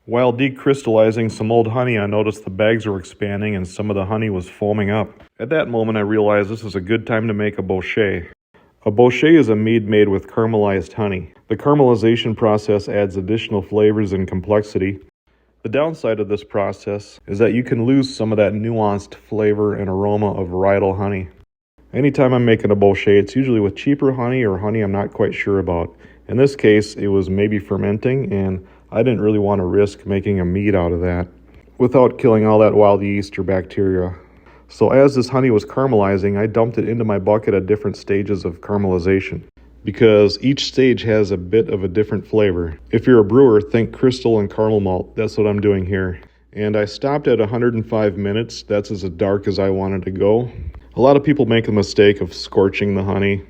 While decrystallizing some old honey, I noticed the bags were expanding and some of the honey was foaming up. At that moment, I realized this is a good time to make a bochet. A bochet is a mead made with caramelized honey. The caramelization process adds additional flavors and complexity. The downside of this process is that you can lose some of that nuanced flavor and aroma of varietal honey. Anytime I'm making a bochet, it's usually with cheaper honey or honey I'm not quite sure about. In this case, it was maybe fermenting, and I didn't really want to risk making a mead out of that without killing all that wild yeast or bacteria. So as this honey was caramelizing, I dumped it into my bucket at different stages of caramelization, because each stage has a bit of a different flavor. If you're a brewer, think crystal and caramel malt. That's what I'm doing here. And I stopped at 105 minutes. That's as dark as I wanted to go. A lot of people make the mistake of scorching the honey.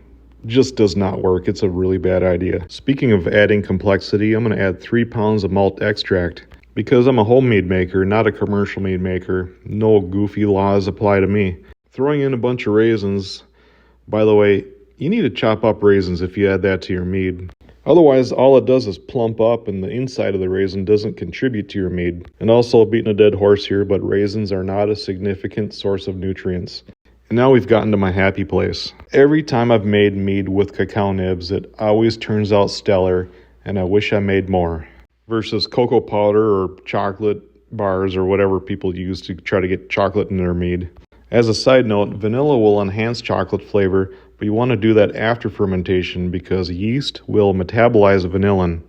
Just does not work. It's a really bad idea. Speaking of adding complexity, I'm going to add 3 pounds of malt extract. Because I'm a home mead maker, not a commercial mead maker, no goofy laws apply to me. Throwing in a bunch of raisins, by the way, you need to chop up raisins if you add that to your mead. Otherwise, all it does is plump up and the inside of the raisin doesn't contribute to your mead. And also, beating a dead horse here, but raisins are not a significant source of nutrients. And now we've gotten to my happy place. Every time I've made mead with cacao nibs, it always turns out stellar, and I wish I made more. Versus cocoa powder or chocolate bars or whatever people use to try to get chocolate in their mead. As a side note, vanilla will enhance chocolate flavor, but you want to do that after fermentation because yeast will metabolize vanillin.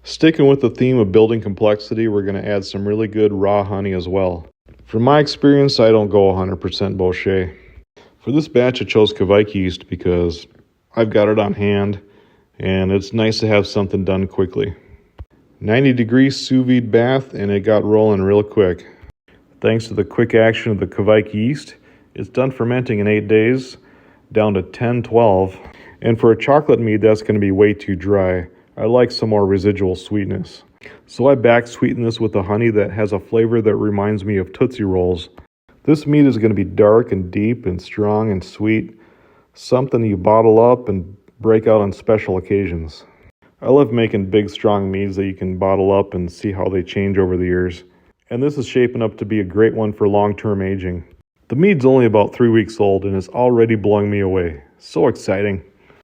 Sticking with the theme of building complexity, we're going to add some really good raw honey as well. From my experience, I don't go 100% Bochet. For this batch, I chose Kveik yeast because I've got it on hand, and it's nice to have something done quickly. 90-degree sous vide bath, and it got rolling real quick. Thanks to the quick action of the Kveik yeast, it's done fermenting in 8 days, down to 10-12. And for a chocolate mead, that's going to be way too dry. I like some more residual sweetness. So I back sweeten this with a honey that has a flavor that reminds me of Tootsie Rolls. This mead is going to be dark and deep and strong and sweet, something you bottle up and break out on special occasions. I love making big, strong meads that you can bottle up and see how they change over the years. And this is shaping up to be a great one for long-term aging. The mead's only about 3 weeks old and is already blowing me away. So exciting.